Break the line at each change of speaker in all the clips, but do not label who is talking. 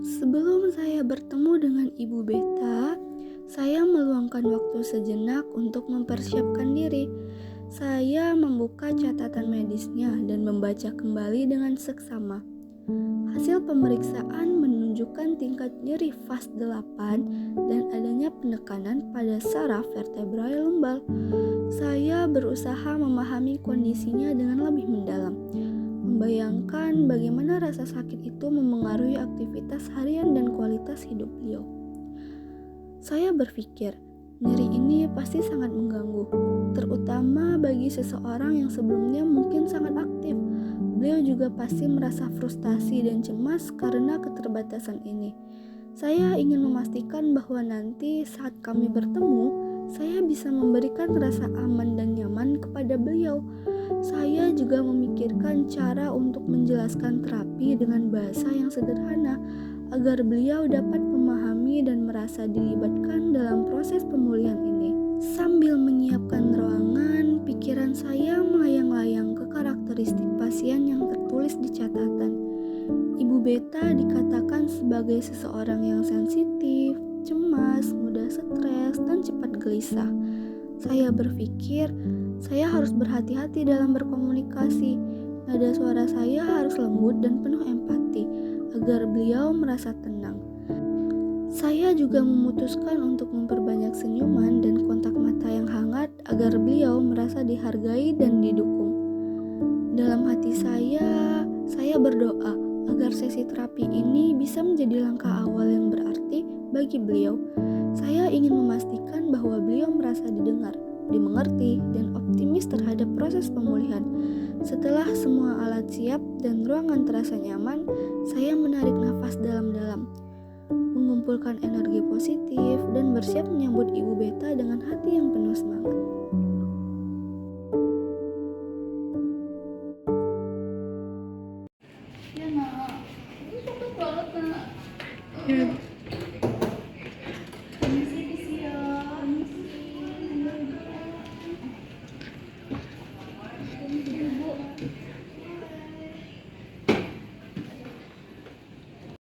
Sebelum saya bertemu dengan Ibu Beta, saya meluangkan waktu sejenak untuk mempersiapkan diri. Saya membuka catatan medisnya dan membaca kembali dengan seksama. Hasil pemeriksaan menunjukkan tingkat nyeri fase 8 dan adanya penekanan pada saraf vertebrae lumbal. Saya berusaha memahami kondisinya dengan lebih mendalam, membayangkan bagaimana rasa sakit itu memengaruhi aktivitas harian dan kualitas hidup beliau. Saya berpikir, nyeri ini pasti sangat mengganggu, terutama bagi seseorang yang sebelumnya mungkin sangat aktif. Beliau juga pasti merasa frustasi dan cemas karena keterbatasan ini. Saya ingin memastikan bahwa nanti saat kami bertemu, saya bisa memberikan rasa aman dan nyaman kepada beliau. Saya juga memikirkan cara untuk menjelaskan terapi dengan bahasa yang sederhana agar beliau dapat memahami dan merasa dilibatkan dalam proses pemulihan ini. Sambil menyiapkan ruangan, pikiran saya melayang-layang ke karakteristik pasien yang tertulis di catatan. Ibu Beta dikatakan sebagai seseorang yang sensitif, cemas, mudah stres, dan cepat gelisah. Saya berpikir, saya harus berhati-hati dalam berkomunikasi. Nada suara saya harus lembut dan penuh empati, agar beliau merasa tenang. Saya juga memutuskan untuk memperbanyak senyuman dan kontak mata yang hangat agar beliau merasa dihargai dan didukung. Dalam hati saya berdoa agar sesi terapi ini bisa menjadi langkah awal yang berarti bagi beliau. Saya ingin memastikan bahwa beliau merasa didengar, dimengerti, dan optimis terhadap proses pemulihan. Setelah semua alat siap dan ruangan terasa nyaman, saya menarik nafas dalam-dalam, mengumpulkan energi positif, dan bersiap menyambut Ibu Beta dengan hati yang penuh semangat.
Ya nak, ini cepet banget nak.
Ya.
Permisi Disi ya. Permisi Bu.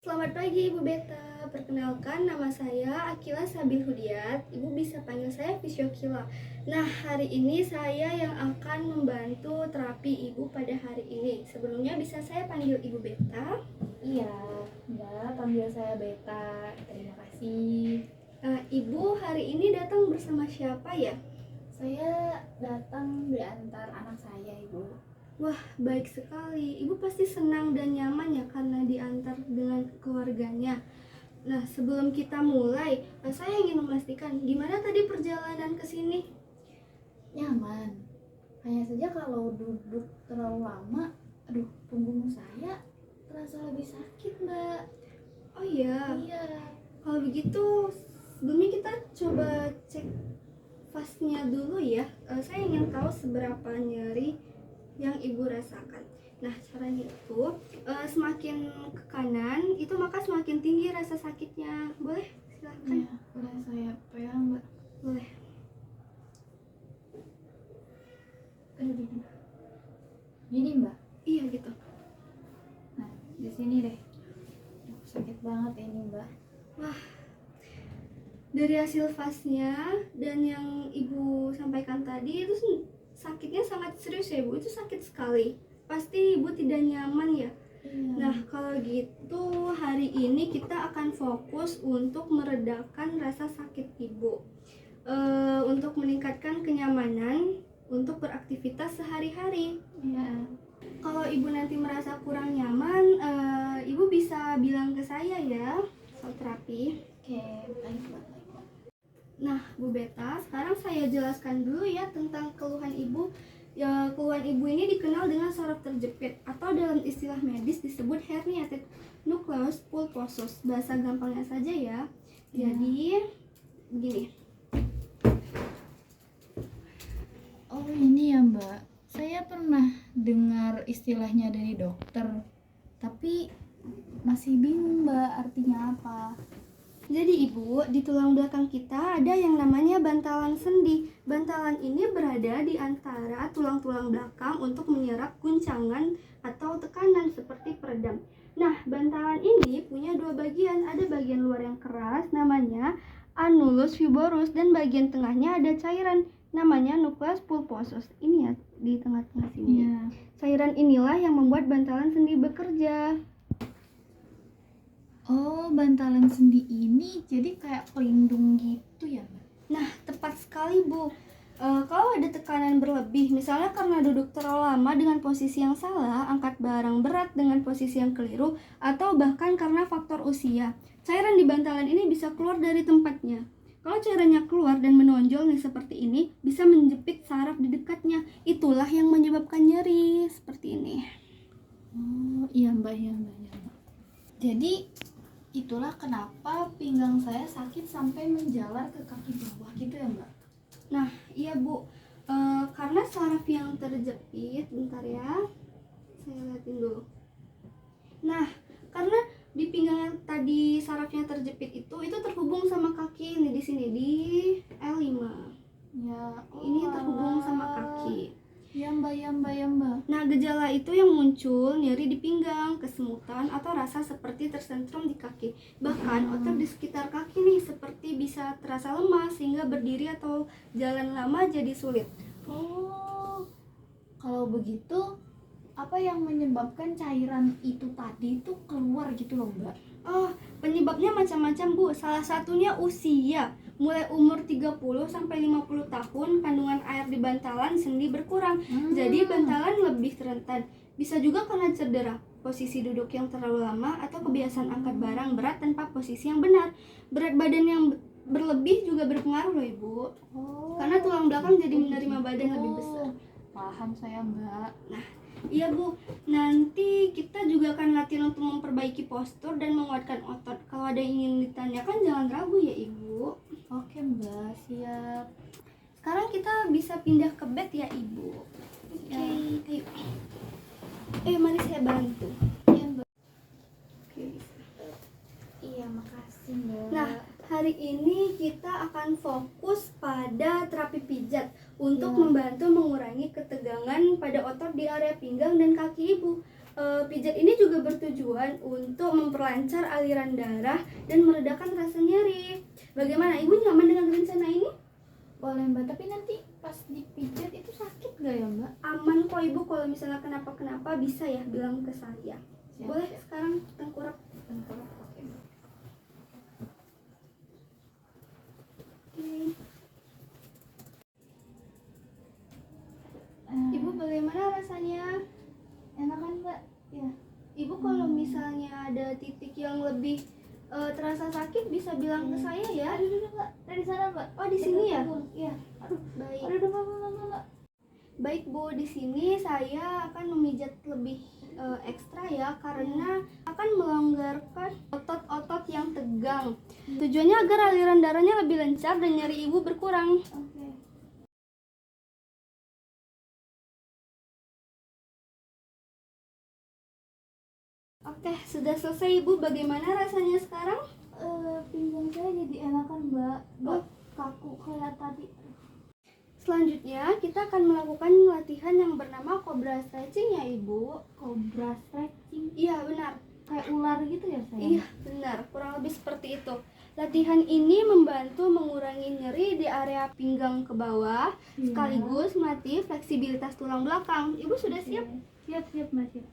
Selamat pagi Ibu Beta, perkenalkan nama saya Akila Sabil Hudiat. Ibu bisa panggil saya Fisiokila. Nah, hari ini saya yang akan membantu terapi Ibu pada hari ini. Sebelumnya bisa saya panggil Ibu Beta?
Iya, Mbak, panggil saya Beta. Terima kasih.
Ibu hari ini datang bersama siapa ya?
Saya datang diantar anak saya, Ibu.
Wah, baik sekali. Ibu pasti senang dan nyaman ya karena diantar dengan keluarganya. Nah, sebelum kita mulai, saya ingin memastikan gimana tadi perjalanan ke sini?
Nyaman. Hanya saja kalau duduk terlalu lama, punggung saya terasa lebih sakit, Mbak.
Oh iya,
Iya.
kalau begitu sebelumnya kita coba cek fasnya dulu ya. Saya ingin tahu seberapa nyeri yang ibu rasakan. Nah, caranya itu semakin ke kanan itu maka semakin tinggi rasa sakitnya. Boleh? Silahkan.
Iya, boleh saya pegang, Mbak.
Boleh.
Gini, Mbak.
Iya gitu.
Nah, di sini deh. Sakit banget ini, Mbak.
Wah, dari hasil fasnya dan yang ibu sampaikan tadi itu sakitnya sangat serius ya ibu. Itu sakit sekali. Pasti ibu tidak nyaman ya.
Iya.
Nah, kalau gitu hari ini kita akan fokus untuk meredakan rasa sakit ibu, untuk meningkatkan kenyamanan untuk beraktivitas sehari-hari.
Iya.
Kalau ibu nanti merasa kurang nyaman, ibu bisa bilang ke saya ya soal terapi.
Oke, baik, Mbak.
Nah, Bu Beta, sekarang saya jelaskan dulu ya tentang keluhan ibu. Ya, keluhan ibu ini dikenal dengan saraf terjepit atau dalam istilah medis disebut herniated nucleus pulposus. Bahasa gampangnya saja ya. Jadi, begini.
Oh, ini ya, Mbak. Saya pernah dengar istilahnya dari dokter, tapi masih bingung, Mbak, artinya apa.
Jadi ibu, di tulang belakang kita ada yang namanya bantalan sendi. Bantalan bantalan ini berada di antara tulang-tulang belakang untuk menyerap guncangan atau tekanan seperti peredam. Nah, bantalan ini punya dua bagian. Ada bagian luar yang keras, namanya annulus fibrous, dan bagian tengahnya ada cairan, namanya nucleus pulposus. Ini ya, di tengah-tengah sini.
Iya.
Cairan inilah yang membuat bantalan sendi bekerja.
Oh, bantalan sendi ini jadi kayak pelindung gitu ya, Mbak?
Nah, tepat sekali, Bu. Kalau ada tekanan berlebih, misalnya karena duduk terlalu lama dengan posisi yang salah, angkat barang berat dengan posisi yang keliru, atau bahkan karena faktor usia, cairan di bantalan ini bisa keluar dari tempatnya. Kalau cairannya keluar dan menonjol nih seperti ini, bisa menjepit saraf di dekatnya. Itulah yang menyebabkan nyeri seperti ini.
Oh, iya Mbak, iya Mbak, iya Mbak. Jadi itulah kenapa pinggang saya sakit sampai menjalar ke kaki bawah gitu ya Mbak?
Nah, iya Bu, karena saraf yang terjepit, bentar ya, saya lihatin dulu. Nah, karena di pinggang yang tadi sarafnya terjepit itu terhubung sama kaki ini di sini di L5.
Ya,
Ini terhubung sama kaki.
Ya Mbak, ya Mbak, ya Mbak.
Nah, gejala itu yang muncul nyeri di pinggang, kesemutan, atau rasa seperti tersentrum di kaki. Bahkan otot di sekitar kaki nih seperti bisa terasa lemah sehingga berdiri atau jalan lama jadi sulit.
Oh, kalau begitu apa yang menyebabkan cairan itu tadi itu keluar gitu loh Mbak?
Oh, penyebabnya macam-macam, Bu. Salah satunya usia. Mulai umur 30 sampai 50 tahun, kandungan air di bantalan sendi berkurang. Jadi bantalan lebih rentan. Bisa juga karena cedera, posisi duduk yang terlalu lama, atau kebiasaan angkat barang berat tanpa posisi yang benar. Berat badan yang berlebih juga berpengaruh loh, Ibu. Karena tulang belakang jadi menerima badan lebih besar.
Paham saya Mbak.
Iya Bu, nanti kita juga akan latihan untuk memperbaiki postur dan menguatkan otot. Kalau ada yang ingin ditanyakan jangan ragu ya Ibu.
Oke Mbak, siap.
Sekarang kita bisa pindah ke bed ya Ibu.
Ya.
Ayo. Mari saya bantu.
Iya Mbak.
Oke.
Iya, makasih Mbak.
Nah, hari ini kita akan fokus pada terapi pijat untuk membantu mengurangi ketegangan pada otot di area pinggang dan kaki Ibu. Pijat ini juga bertujuan untuk memperlancar aliran darah dan meredakan rasa nyeri. Bagaimana, Ibu nyaman dengan rencana ini?
Boleh Mbak, tapi nanti pas dipijat itu sakit gak ya Mbak?
Aman kok Ibu, kalau misalnya kenapa-kenapa bisa ya bilang ke saya.
Siap,
Boleh
siap.
sekarang tengkurap.
Oke Mbak.
Oke. Ibu bagaimana rasanya?
Enak kan Mbak? Ya.
Ibu kalau misalnya ada titik yang lebih terasa sakit bisa bilang ke saya ya.
Aduh Mbak, dari sana Mbak.
Oh, di sini ya?
Iya. Aduh,
Baik.
aduh Mbak.
Baik Bu, di sini saya akan memijat lebih ekstra ya karena akan melonggarkan otot-otot yang tegang. Tujuannya agar aliran darahnya lebih lancar dan nyeri Ibu berkurang.
Oke.
Oke, sudah selesai Ibu. Bagaimana rasanya sekarang?
Pinggang saya jadi enakan Mbak. Mbak kaku kayak tadi.
Selanjutnya kita akan melakukan latihan yang bernama cobra stretching ya Ibu.
Cobra stretching.
Iya benar.
Kayak ular gitu ya saya?
Iya benar, kurang lebih seperti itu. Latihan ini membantu mengurangi nyeri di area pinggang ke bawah, sekaligus melatih fleksibilitas tulang belakang. Ibu sudah siap?
Siap Mbak, siap.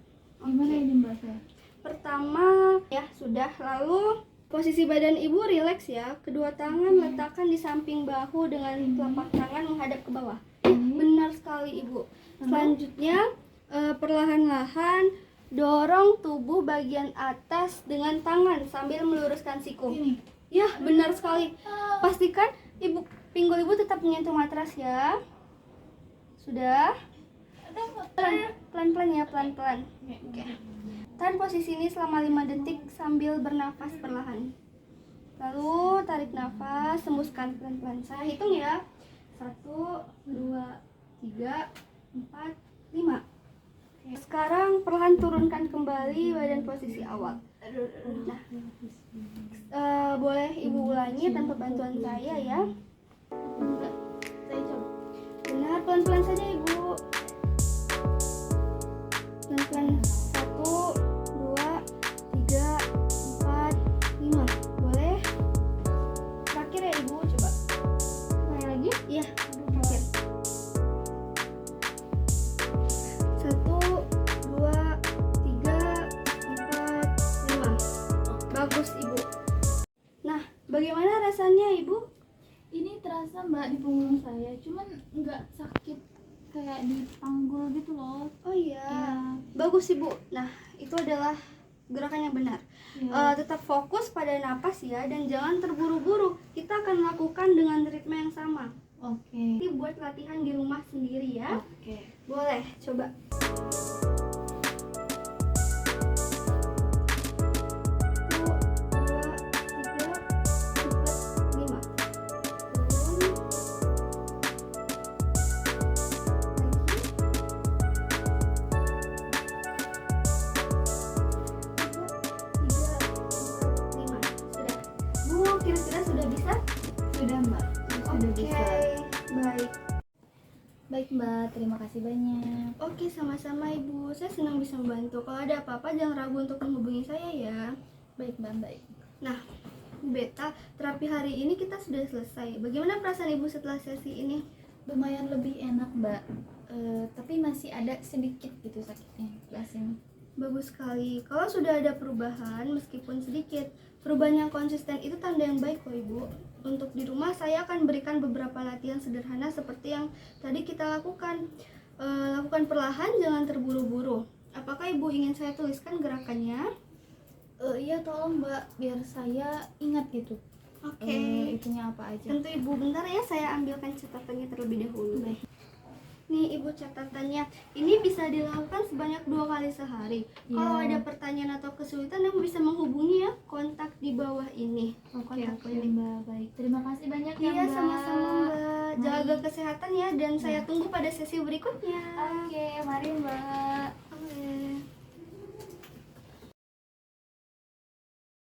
Gimana ini Mbak saya?
Pertama ya sudah, lalu posisi badan Ibu rileks ya. Kedua tangan letakkan di samping bahu dengan telapak tangan menghadap ke bawah. Benar sekali Ibu. Selanjutnya perlahan-lahan dorong tubuh bagian atas dengan tangan sambil meluruskan siku.
Ini.
Ya, benar sekali. Pastikan pinggul Ibu tetap menyentuh matras ya. Sudah? Pelan-pelan ya, pelan-pelan. Oke. Tahan posisi ini selama 5 detik sambil bernafas perlahan. Lalu tarik nafas, hembuskan pelan-pelan. Saya hitung ya. 1, 2, 3, 4, 5. Sekarang perlahan turunkan kembali badan posisi awal. Nah, boleh Ibu ulangi tanpa bantuan saya ya.
Saya coba.
pelan-pelan saja Ibu. Pelan-pelan. 1, 2, 3, 4, 5. Boleh? Terakhir ya Ibu, coba.
Sekali lagi?
Iya, terakhir. 1, 2, 3, 4, 5. Bagus Ibu. Nah, bagaimana rasanya Ibu?
Ini terasa Mbak di punggung saya, cuman nggak sakit kayak di panggul gitu loh.
Oh iya,
Ya,
bagus Ibu. Nah, itu adalah gerakan yang benar.
ya.
Tetap fokus pada napas ya, dan jangan terburu-buru. Kita akan lakukan dengan ritme yang sama.
Oke.
Ini buat latihan di rumah sendiri ya.
Oke.
Boleh, coba. 1, 2, 3, 4, 5. Turun. Sudah. Bu, kira-kira sudah bisa?
Sudah Mbak, sudah
Oke,
bisa.
baik.
Baik Mbak, terima kasih banyak.
Oke, sama-sama Ibu. Saya senang bisa membantu. Kalau ada apa-apa jangan ragu untuk menghubungi saya ya.
Baik Mbak, baik.
Nah, Bu Beta, terapi hari ini kita sudah selesai. Bagaimana perasaan Ibu setelah sesi ini?
Lumayan lebih enak Mbak, tapi masih ada sedikit gitu sakitnya di sini.
Bagus sekali. Kalau sudah ada perubahan, meskipun sedikit, perubahan yang konsisten itu tanda yang baik kok Ibu. Untuk di rumah saya akan berikan beberapa latihan sederhana seperti yang tadi kita lakukan. Lakukan perlahan, jangan terburu-buru. Apakah Ibu ingin saya tuliskan gerakannya?
Iya tolong Mbak, biar saya ingat gitu.
Oke.
Itunya apa aja.
Tentu Ibu, bentar ya, saya ambilkan catatannya terlebih dahulu.
Baik.
Nih Ibu catatannya, ini bisa dilakukan sebanyak 2 kali sehari.
Ya.
Kalau ada pertanyaan atau kesulitan, Ibu bisa menghubungi ya, kontak di bawah ini.
Oke,
Kontak
oke
klinik.
Mbak, baik. Terima kasih banyak ya
Iya,
Mbak.
sama-sama Mbak. Jaga
Mari.
kesehatan ya, dan saya tunggu pada sesi berikutnya.
Oke, mari Mbak.
Oke.